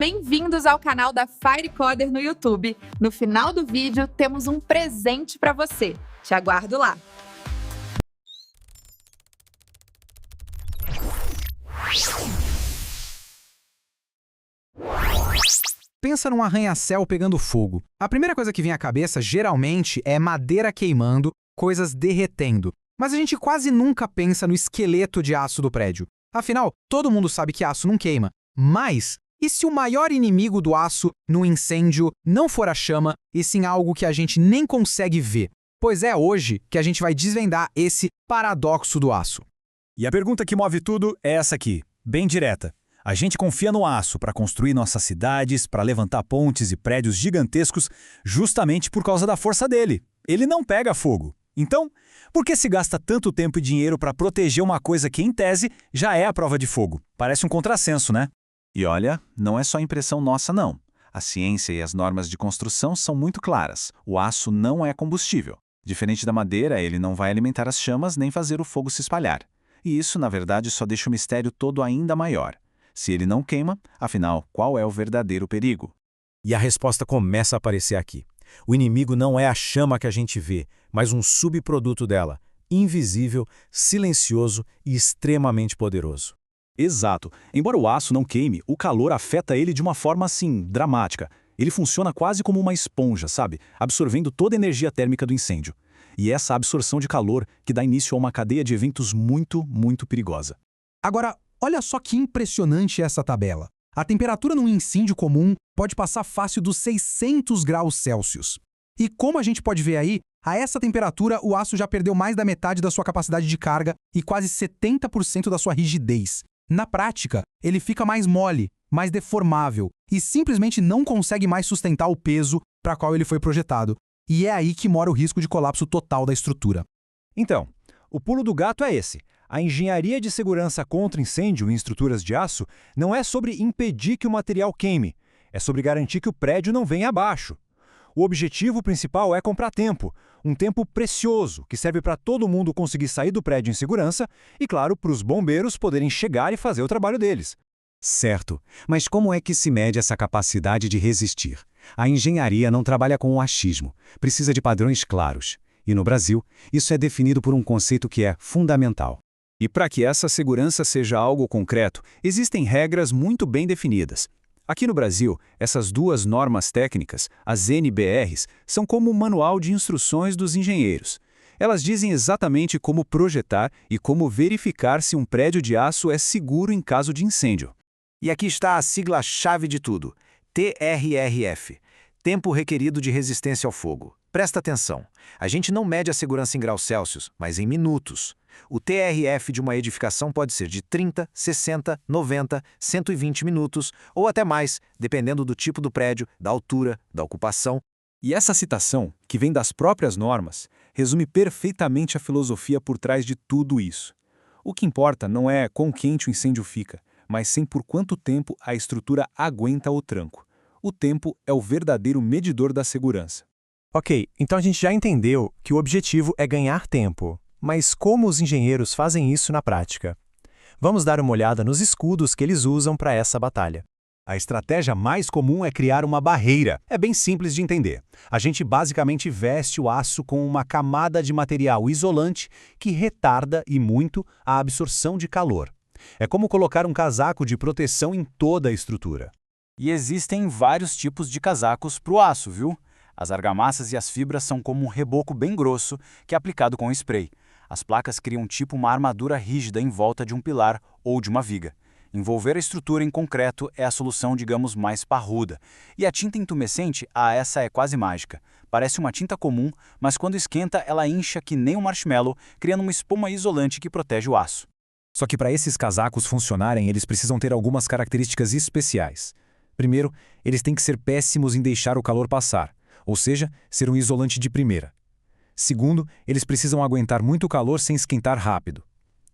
Bem-vindos ao canal da Firecoder no YouTube. No final do vídeo, temos um presente para você. Te aguardo lá. Pensa num arranha-céu pegando fogo. A primeira coisa que vem à cabeça, geralmente, é madeira queimando, coisas derretendo. Mas a gente quase nunca pensa no esqueleto de aço do prédio. Afinal, todo mundo sabe que aço não queima. Mas, e se o maior inimigo do aço no incêndio não for a chama, e sim algo que a gente nem consegue ver? Pois é hoje que a gente vai desvendar esse paradoxo do aço. E a pergunta que move tudo é essa aqui, bem direta. A gente confia no aço para construir nossas cidades, para levantar pontes e prédios gigantescos, justamente por causa da força dele. Ele não pega fogo. Então, por que se gasta tanto tempo e dinheiro para proteger uma coisa que, em tese, já é a prova de fogo? Parece um contrassenso, né? E olha, não é só impressão nossa, não. A ciência e as normas de construção são muito claras. O aço não é combustível. Diferente da madeira, ele não vai alimentar as chamas nem fazer o fogo se espalhar. E isso, na verdade, só deixa o mistério todo ainda maior. Se ele não queima, afinal, qual é o verdadeiro perigo? E a resposta começa a aparecer aqui. O inimigo não é a chama que a gente vê, mas um subproduto dela, invisível, silencioso e extremamente poderoso. Exato. Embora o aço não queime, o calor afeta ele de uma forma, assim, dramática. Ele funciona quase como uma esponja, sabe? Absorvendo toda a energia térmica do incêndio. E essa absorção de calor que dá início a uma cadeia de eventos muito, muito perigosa. Agora, olha só que impressionante essa tabela. A temperatura num incêndio comum pode passar fácil dos 600 graus Celsius. E como a gente pode ver aí, a essa temperatura o aço já perdeu mais da metade da sua capacidade de carga e quase 70% da sua rigidez. Na prática, ele fica mais mole, mais deformável e simplesmente não consegue mais sustentar o peso para qual ele foi projetado. E é aí que mora o risco de colapso total da estrutura. Então, o pulo do gato é esse. A engenharia de segurança contra incêndio em estruturas de aço não é sobre impedir que o material queime, é sobre garantir que o prédio não venha abaixo. O objetivo principal é comprar tempo, um tempo precioso que serve para todo mundo conseguir sair do prédio em segurança e, claro, para os bombeiros poderem chegar e fazer o trabalho deles. Certo, mas como é que se mede essa capacidade de resistir? A engenharia não trabalha com o achismo, precisa de padrões claros. E no Brasil, isso é definido por um conceito que é fundamental. E para que essa segurança seja algo concreto, existem regras muito bem definidas. Aqui no Brasil, essas duas normas técnicas, as NBRs, são como um manual de instruções dos engenheiros. Elas dizem exatamente como projetar e como verificar se um prédio de aço é seguro em caso de incêndio. E aqui está a sigla-chave de tudo, TRRF, Tempo Requerido de Resistência ao Fogo. Presta atenção, a gente não mede a segurança em graus Celsius, mas em minutos. O TRF de uma edificação pode ser de 30, 60, 90, 120 minutos ou até mais, dependendo do tipo do prédio, da altura, da ocupação. E essa citação, que vem das próprias normas, resume perfeitamente a filosofia por trás de tudo isso. O que importa não é quão quente o incêndio fica, mas sim por quanto tempo a estrutura aguenta o tranco. O tempo é o verdadeiro medidor da segurança. Ok, então a gente já entendeu que o objetivo é ganhar tempo. Mas como os engenheiros fazem isso na prática? Vamos dar uma olhada nos escudos que eles usam para essa batalha. A estratégia mais comum é criar uma barreira. É bem simples de entender. A gente basicamente veste o aço com uma camada de material isolante que retarda e muito a absorção de calor. É como colocar um casaco de proteção em toda a estrutura. E existem vários tipos de casacos para o aço, viu? As argamassas e as fibras são como um reboco bem grosso que é aplicado com spray. As placas criam tipo uma armadura rígida em volta de um pilar ou de uma viga. Envolver a estrutura em concreto é a solução, digamos, mais parruda. E a tinta intumescente, essa é quase mágica. Parece uma tinta comum, mas quando esquenta ela incha que nem um marshmallow, criando uma espuma isolante que protege o aço. Só que para esses casacos funcionarem, eles precisam ter algumas características especiais. Primeiro, eles têm que ser péssimos em deixar o calor passar, ou seja, ser um isolante de primeira. Segundo, eles precisam aguentar muito calor sem esquentar rápido.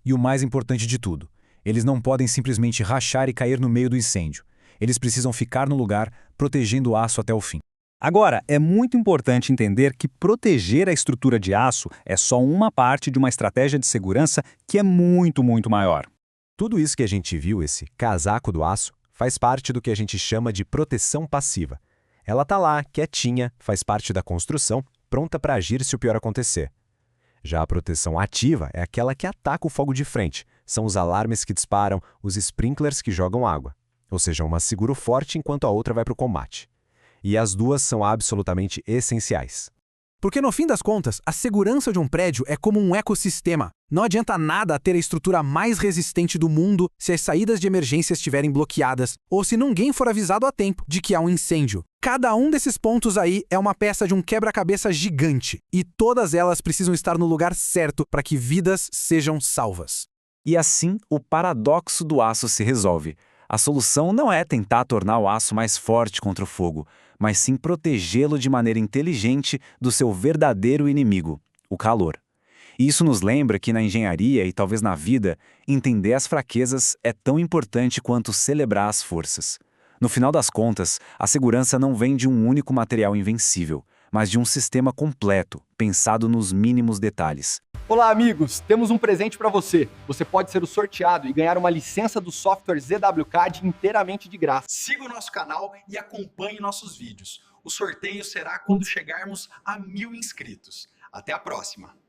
E o mais importante de tudo, eles não podem simplesmente rachar e cair no meio do incêndio. Eles precisam ficar no lugar, protegendo o aço até o fim. Agora, é muito importante entender que proteger a estrutura de aço é só uma parte de uma estratégia de segurança que é muito, muito maior. Tudo isso que a gente viu, esse casaco do aço, faz parte do que a gente chama de proteção passiva. Ela está lá, quietinha, faz parte da construção, pronta para agir se o pior acontecer. Já a proteção ativa é aquela que ataca o fogo de frente. São os alarmes que disparam, os sprinklers que jogam água. Ou seja, uma segura forte enquanto a outra vai para o combate. E as duas são absolutamente essenciais. Porque no fim das contas, a segurança de um prédio é como um ecossistema. Não adianta nada ter a estrutura mais resistente do mundo se as saídas de emergência estiverem bloqueadas ou se ninguém for avisado a tempo de que há um incêndio. Cada um desses pontos aí é uma peça de um quebra-cabeça gigante e todas elas precisam estar no lugar certo para que vidas sejam salvas. E assim, o paradoxo do aço se resolve. A solução não é tentar tornar o aço mais forte contra o fogo, mas sim protegê-lo de maneira inteligente do seu verdadeiro inimigo, o calor. E isso nos lembra que na engenharia e talvez na vida, entender as fraquezas é tão importante quanto celebrar as forças. No final das contas, a segurança não vem de um único material invencível, mas de um sistema completo, pensado nos mínimos detalhes. Olá, amigos! Temos um presente para você. Você pode ser o sorteado e ganhar uma licença do software ZWCAD inteiramente de graça. Siga o nosso canal e acompanhe nossos vídeos. O sorteio será quando chegarmos a 1000 inscritos. Até a próxima!